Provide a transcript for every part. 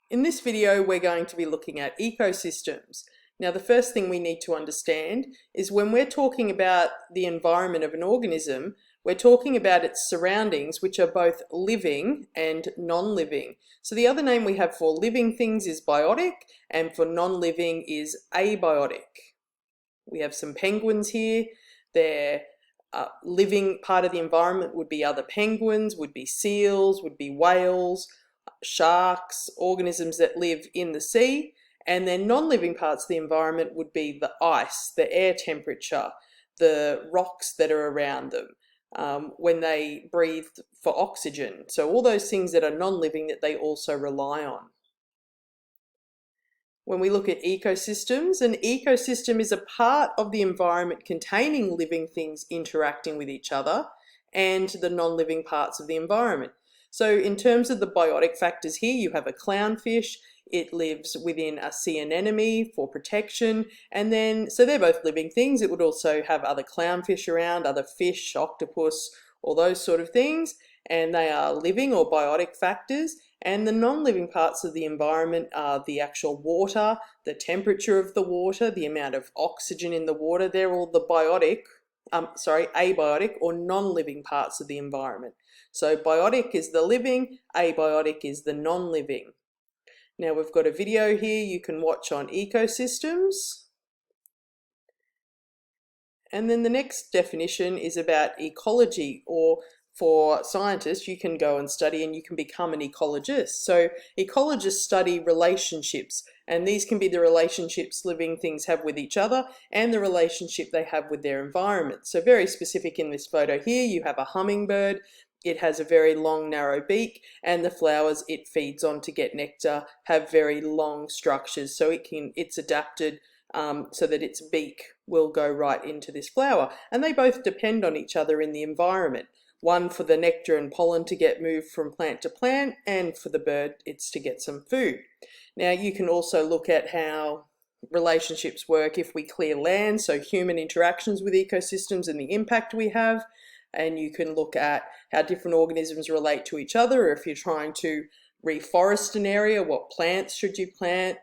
In this video, we're going to be looking at ecosystems. Now, the first thing we need to understand is when we're talking about the environment of an organism, we're talking about its surroundings, which are both living and non-living. So the other name we have for living things is biotic, and for non-living is abiotic. We have some penguins here. Their living part of the environment would be other penguins, would be seals, would be whales, sharks, organisms that live in the sea, and then non-living parts of the environment would be the ice, the air temperature, the rocks that are around them, when they breathe for oxygen. So all those things that are non-living that they also rely on. When we look at ecosystems, an ecosystem is a part of the environment containing living things interacting with each other and the non-living parts of the environment. So in terms of the biotic factors here, you have a clownfish. It lives within a sea anemone for protection, and then, so they're both living things. It would also have other clownfish around, other fish, octopus, all those sort of things, and they are living or biotic factors. And the non-living parts of the environment are the actual water, the temperature of the water, the amount of oxygen in the water. They're all the abiotic or non-living parts of the environment. So biotic is the living, abiotic is the non-living. Now we've got a video here you can watch on ecosystems. And then the next definition is about ecology, or for scientists, you can go and study and you can become an ecologist. So ecologists study relationships, and these can be the relationships living things have with each other and the relationship they have with their environment. So very specific in this photo here, you have a hummingbird. It has a very long, narrow beak, and the flowers it feeds on to get nectar have very long structures. So it's adapted so that its beak will go right into this flower. And they both depend on each other in the environment. One for the nectar and pollen to get moved from plant to plant, and for the bird, it's to get some food. Now you can also look at how relationships work if we clear land, so human interactions with ecosystems and the impact we have. And you can look at how different organisms relate to each other, or if you're trying to reforest an area, what plants should you plant?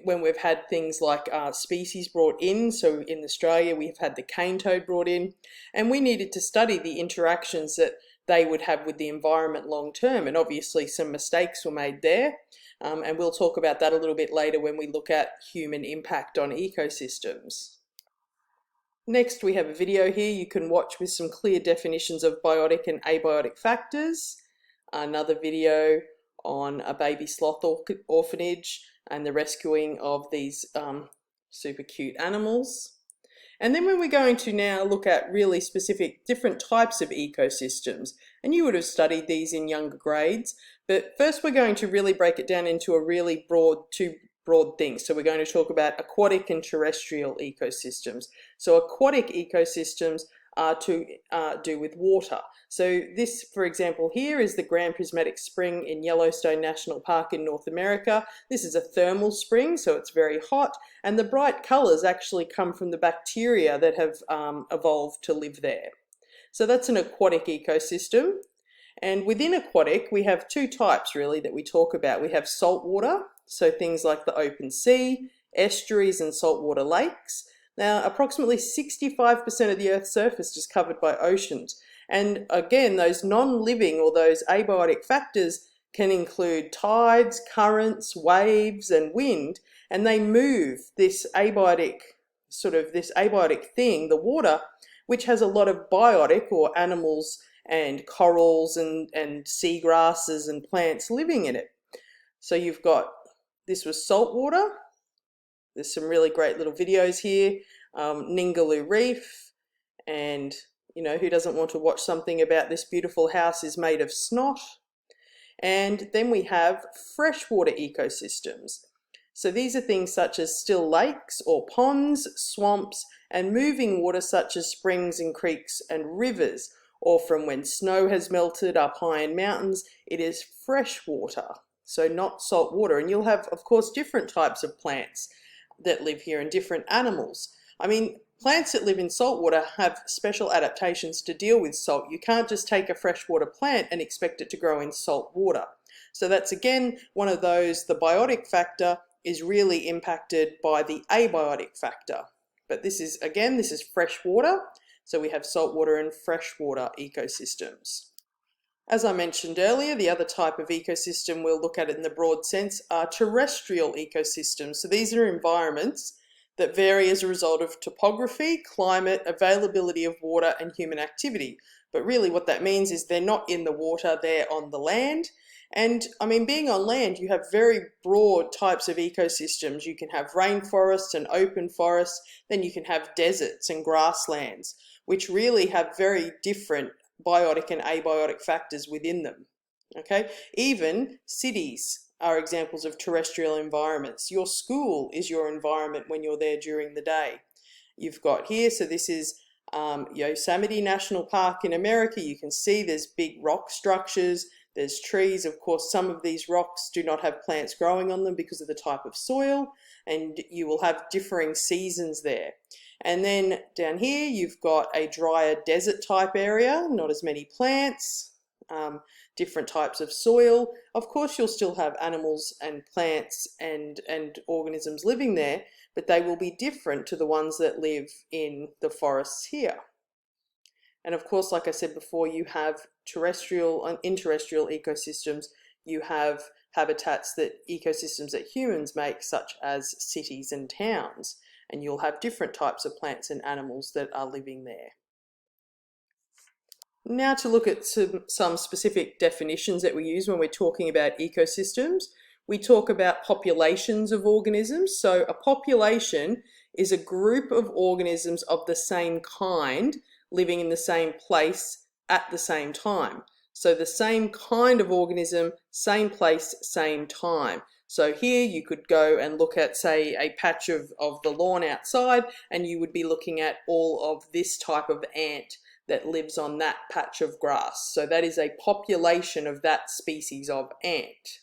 When we've had things like species brought in, so in Australia we've had the cane toad brought in, and we needed to study the interactions that they would have with the environment long term, and obviously some mistakes were made there, and we'll talk about that a little bit later when we look at human impact on ecosystems. Next, we have a video here you can watch with some clear definitions of biotic and abiotic factors. Another video on a baby sloth orphanage and the rescuing of these super cute animals. And then when we're going to now look at really specific different types of ecosystems, and you would have studied these in younger grades, but first we're going to really break it down into a really two broad things. So we're going to talk about aquatic and terrestrial ecosystems. So aquatic ecosystems are to do with water. So this, for example, here is the Grand Prismatic Spring in Yellowstone National Park in North America. This is a thermal spring, so it's very hot, and the bright colors actually come from the bacteria that have evolved to live there. So that's an aquatic ecosystem. And within aquatic, we have two types really that we talk about. We have saltwater, so things like the open sea, estuaries and saltwater lakes. Now, approximately 65% of the Earth's surface is covered by oceans. And again, those non-living or those abiotic factors can include tides, currents, waves, and wind, and they move this abiotic thing, the water, which has a lot of biotic or animals and corals and seagrasses and plants living in it. So you've got, this was saltwater. There's some really great little videos here. Ningaloo Reef, and you know, who doesn't want to watch something about this beautiful house is made of snot? And then we have freshwater ecosystems. So these are things such as still lakes or ponds, swamps, and moving water such as springs and creeks and rivers, or from when snow has melted up high in mountains, it is fresh water, so not salt water. And you'll have, of course, different types of plants that live here and different animals. I mean, plants that live in saltwater have special adaptations to deal with salt. You can't just take a freshwater plant and expect it to grow in salt water. So that's again one of those, the biotic factor is really impacted by the abiotic factor. But this is, again, this is fresh water. So we have saltwater and freshwater ecosystems. As I mentioned earlier, the other type of ecosystem we'll look at in the broad sense are terrestrial ecosystems. So these are environments that vary as a result of topography, climate, availability of water, and human activity. But really what that means is they're not in the water, they're on the land. And I mean, being on land, you have very broad types of ecosystems. You can have rainforests and open forests, then you can have deserts and grasslands, which really have very different biotic and abiotic factors within them. Okay, even cities are examples of terrestrial environments. Your school is your environment when you're there during the day. You've got here, so this is Yosemite National Park in America. You can see there's big rock structures, there's trees. Of course, some of these rocks do not have plants growing on them because of the type of soil, and you will have differing seasons there. And then down here, you've got a drier desert type area, not as many plants, different types of soil. Of course, you'll still have animals and plants and organisms living there, but they will be different to the ones that live in the forests here. And of course, like I said before, you have terrestrial and interterrestrial ecosystems. You have habitats that ecosystems that humans make, such as cities and towns. And you'll have different types of plants and animals that are living there. Now to look at some specific definitions that we use when we're talking about ecosystems. We talk about populations of organisms. So a population is a group of organisms of the same kind living in the same place at the same time. So the same kind of organism, same place, same time. So here you could go and look at, say, a patch of the lawn outside, and you would be looking at all of this type of ant that lives on that patch of grass. So that is a population of that species of ant.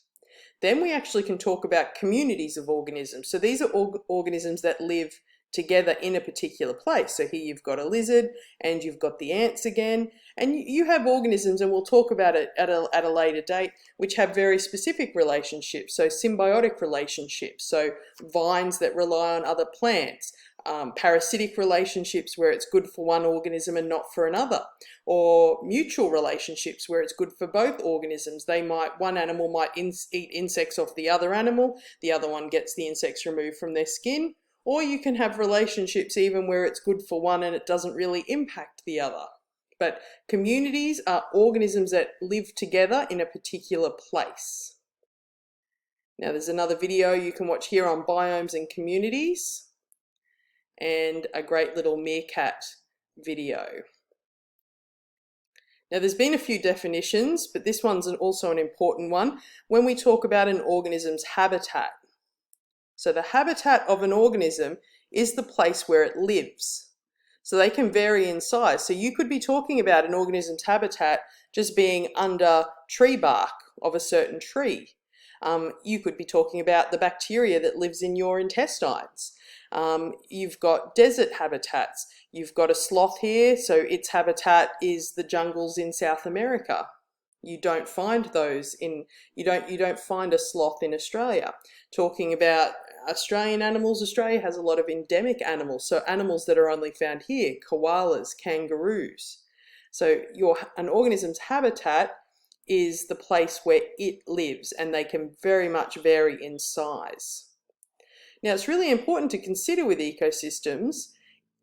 Then we actually can talk about communities of organisms. So these are organisms that live together in a particular place. So here you've got a lizard and you've got the ants again, and you have organisms, and we'll talk about it at a later date, which have very specific relationships. So symbiotic relationships, so vines that rely on other plants, parasitic relationships where it's good for one organism and not for another, or mutual relationships where it's good for both organisms. One animal might eat insects off the other animal, the other one gets the insects removed from their skin. Or you can have relationships even where it's good for one and it doesn't really impact the other. But communities are organisms that live together in a particular place. Now there's another video you can watch here on biomes and communities, and a great little meerkat video. Now there's been a few definitions, but this one's also an important one when we talk about an organism's habitat. So the habitat of an organism is the place where it lives. So they can vary in size. So you could be talking about an organism's habitat just being under tree bark of a certain tree. You could be talking about the bacteria that lives in your intestines. You've got desert habitats. You've got a sloth here, so its habitat is the jungles in South America. You don't find those you don't find a sloth in Australia. Talking about Australian animals, Australia has a lot of endemic animals, so animals that are only found here, koalas, kangaroos. So an organism's habitat is the place where it lives, and they can very much vary in size. Now it's really important to consider with ecosystems,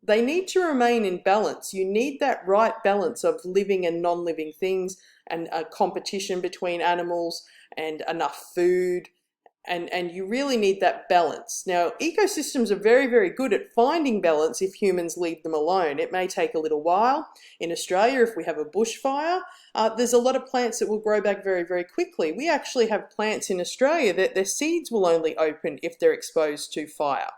they need to remain in balance. You need that right balance of living and non-living things, and a competition between animals, and enough food, and you really need that balance. Now, ecosystems are very, very good at finding balance if humans leave them alone. It may take a little while. In Australia, if we have a bushfire, there's a lot of plants that will grow back very, very quickly. We actually have plants in Australia that their seeds will only open if they're exposed to fire.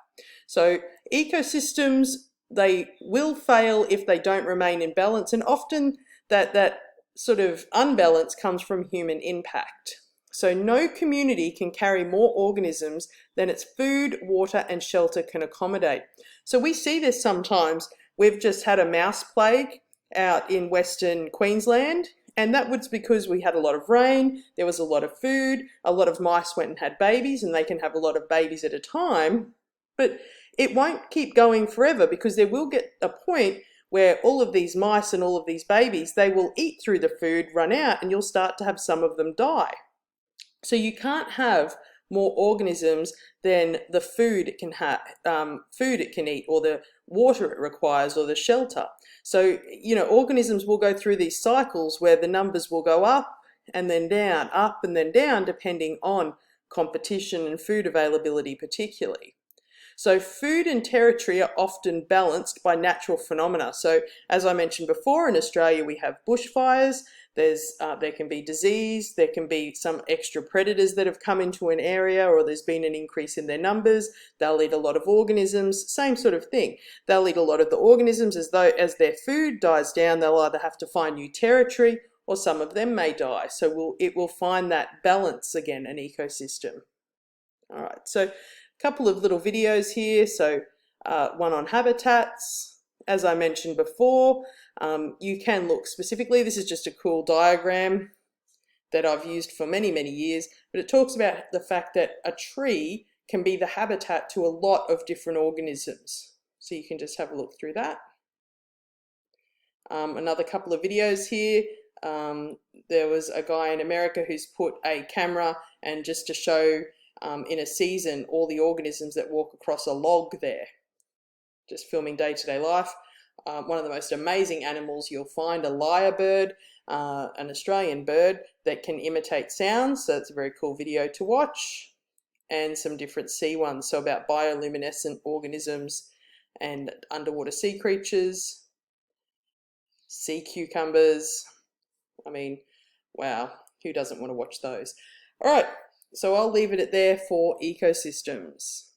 So ecosystems, they will fail if they don't remain in balance, and often that sort of unbalance comes from human impact. So no community can carry more organisms than its food, water, and shelter can accommodate. So we see this sometimes. We've just had a mouse plague out in Western Queensland, And that was because we had a lot of rain, there was a lot of food, a lot of mice went and had babies, and they can have a lot of babies at a time. But it won't keep going forever, because there will get a point where all of these mice and all of these babies, they will eat through the food, run out, and you'll start to have some of them die. So you can't have more organisms than the food it can have, food it can eat, or the water it requires, or the shelter. So, organisms will go through these cycles where the numbers will go up and then down, up and then down, depending on competition and food availability particularly. So food and territory are often balanced by natural phenomena. So as I mentioned before, in Australia we have bushfires, there can be disease, there can be some extra predators that have come into an area, or there's been an increase in their numbers. They'll eat a lot of organisms, same sort of thing. They'll eat a lot of the organisms as their food dies down, they'll either have to find new territory, or some of them may die. So it will find that balance again, an ecosystem. All right, so couple of little videos here. So one on habitats. As I mentioned before, you can look specifically, this is just a cool diagram that I've used for many, many years, but it talks about the fact that a tree can be the habitat to a lot of different organisms. So you can just have a look through that. Another couple of videos here. There was a guy in America who's put a camera, and just to show in a season all the organisms that walk across a log there, just filming day-to-day life. One of the most amazing animals you'll find, a lyrebird, an Australian bird that can imitate sounds, so it's a very cool video to watch. And some different sea ones, so about bioluminescent organisms and underwater sea creatures, sea cucumbers. I mean, wow, who doesn't want to watch those? All right. So I'll leave it at there for ecosystems.